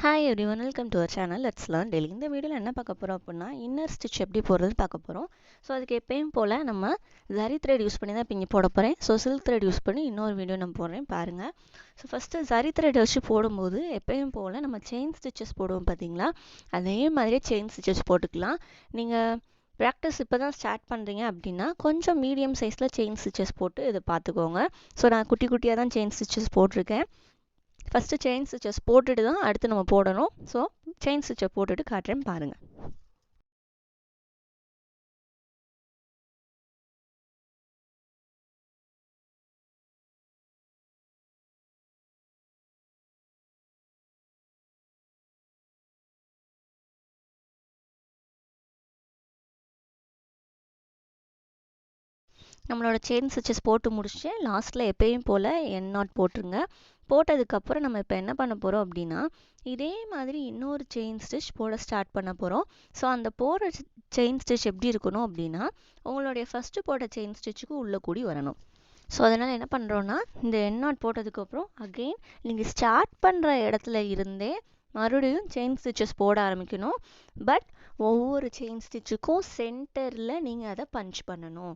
Hi everyone, welcome to our channel. Let's learn daily. இந்த வீடியோவில் என்ன பார்க்க போகிறோம் அப்படின்னா இன்னர் ஸ்டிச் எப்படி போடுறதுன்னு பார்க்க போகிறோம். ஸோ அதுக்கு எப்பயும் போல் நம்ம ஜரி த்ரெட் யூஸ் பண்ணி தான் இப்போ இங்கே போட போகிறேன். ஸோ சில்க் த்ரெட் யூஸ் பண்ணி இன்னொரு வீடியோ நான் போடுறேன் பாருங்கள். ஸோ ஃபஸ்ட்டு ஜரி த்ரெட் வச்சு போடும்போது எப்பயும் போல் நம்ம செயின் ஸ்டிச்சஸ் போடுவோம் பார்த்தீங்களா, அதே மாதிரியே செயின் ஸ்டிச்சஸ் போட்டுக்கலாம். நீங்கள் ப்ராக்டிஸ் இப்போ தான் ஸ்டார்ட் பண்ணுறீங்க அப்படின்னா கொஞ்சம் மீடியம் சைஸில் செயின் ஸ்டிச்சஸ் போட்டு இதை பார்த்துக்கோங்க. ஸோ நான் குட்டி குட்டியாக தான் செயின் ஸ்டிச்சஸ் போட்டிருக்கேன். ஃபஸ்ட்டு செயின் ஸ்டிச்சஸ் போட்டுட்டு தான் அடுத்து நம்ம போடணும். ஸோ செயின் ஸ்டிச்சை போட்டுட்டு காட்டுறேன் பாருங்கள். நம்மளோட செயின் ஸ்டிச்சஸ் போட்டு முடிச்சு லாஸ்ட்டில் எப்பயும் போல் என் நாட் போட்டுருங்க. போட்டதுக்கப்புறம் நம்ம இப்போ என்ன பண்ண போகிறோம் அப்படின்னா இதே மாதிரி இன்னொரு செயின் ஸ்டிச் போட ஸ்டார்ட் பண்ண போகிறோம். ஸோ அந்த போடுற செயின் ஸ்டிச் எப்படி இருக்கணும் அப்படின்னா உங்களுடைய ஃபஸ்ட்டு போட்ட செயின் ஸ்டிச்சுக்கு உள்ளே கூடி வரணும். ஸோ அதனால் என்ன பண்ணுறோன்னா இந்த என் நாட் போட்டதுக்கப்புறம் அகெயின் நீங்கள் ஸ்டார்ட் பண்ணுற இடத்துல இருந்தே மறுபடியும் செயின் ஸ்டிச்சஸ் போட ஆரம்பிக்கணும். பட் ஒவ்வொரு செயின் ஸ்டிச்சுக்கும் சென்டரில் நீங்கள் அதை பஞ்ச் பண்ணணும்.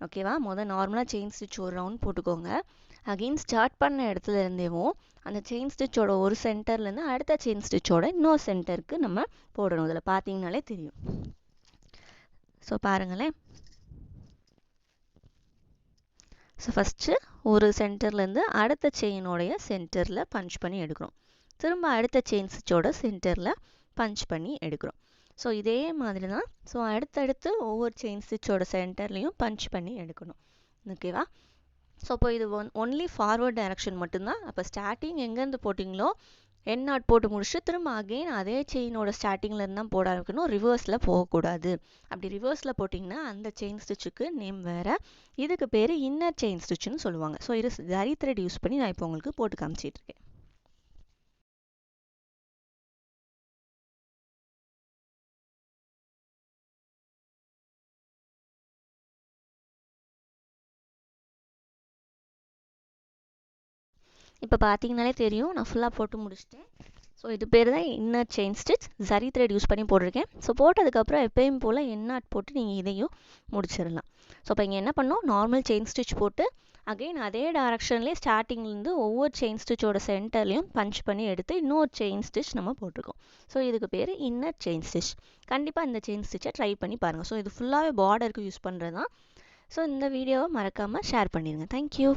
ஓகேவா, முதல் நார்மலாக செயின் ஸ்டிச் ஒரு ரவுண்ட் போட்டுக்கோங்க. அகெயின் ஸ்டார்ட் பண்ண இடத்துல இருந்தேவும் அந்த செயின் ஸ்டிச்சோட ஒரு சென்டர்லேருந்து அடுத்த செயின் ஸ்டிச்சோட இன்னொரு சென்டருக்கு நம்ம போடணும். இதில் பார்த்தீங்கனாலே தெரியும். ஸோ பாருங்களேன். ஸோ ஃபஸ்ட்டு ஒரு சென்டர்லேருந்து அடுத்த செயினோடைய சென்டரில் பஞ்ச் பண்ணி எடுக்கிறோம். திரும்ப அடுத்த செயின் ஸ்டிச்சோட சென்டரில் பஞ்ச் பண்ணி எடுக்கிறோம். ஸோ இதே மாதிரி தான். ஸோ அடுத்தடுத்து ஒவ்வொரு செயின் ஸ்டிச்சோட சென்டர்லேயும் பஞ்ச் பண்ணி எடுக்கணும். ஓகேவா. ஸோ இப்போ இது ஒன்லி ஃபார்வர்ட் டைரக்ஷன் மட்டும்தான். அப்போ ஸ்டார்டிங் எங்கேருந்து போட்டிங்களோ என் நாட் போட்டு முடிச்சு திரும்ப அகெயின் அதே செயினோட ஸ்டார்டிங்லேருந்து தான் போட ஆரம்பிக்கணும். ரிவர்ஸில் போகக்கூடாது. அப்படி ரிவர்ஸில் போட்டிங்கன்னா அந்த செயின் ஸ்டிச்சுக்கு நேம் வேறு. இதுக்கு பேர் இன்னர் செயின் ஸ்டிச்சுன்னு சொல்லுவாங்க. ஸோ இது ஜரி த்ரெட் யூஸ் பண்ணி நான் இப்போ உங்களுக்கு போட்டு காமிச்சிட்ருக்கேன். இப்போ பார்த்தீங்கனாலே தெரியும், நான் ஃபுல்லாக போட்டு முடிச்சிட்டேன். ஸோ இது பேர் தான் inner chain stitch. Zari thread use பண்ணி போட்டிருக்கேன். ஸோ போட்டதுக்கப்புறம் எப்பயும் போல் என் நாட் போட்டு நீங்கள் இதையும் முடிச்சிடலாம். ஸோ இப்போ இங்கே என்ன பண்ணோம், நார்மல் செயின் ஸ்டிச் போட்டு அகெயின் அதே டைரக்ஷன்லேயே ஸ்டார்டிங்லேருந்து ஒவ்வொரு செயின் ஸ்டிச்சோட சென்டர்லையும் பஞ்ச் பண்ணி எடுத்து இன்னொரு செயின் ஸ்டிச் நம்ம போட்டிருக்கோம். ஸோ இதுக்கு பேர் இன்னர் செயின் ஸ்டிச். கண்டிப்பாக இந்த செயின் ஸ்டிச்சை ட்ரை பண்ணி பாருங்கள். ஸோ இது ஃபுல்லாகவே பார்டருக்கு யூஸ் பண்ணுறது தான். ஸோ இந்த வீடியோவை மறக்காமல் ஷேர் பண்ணிடுங்க. தேங்க்யூ.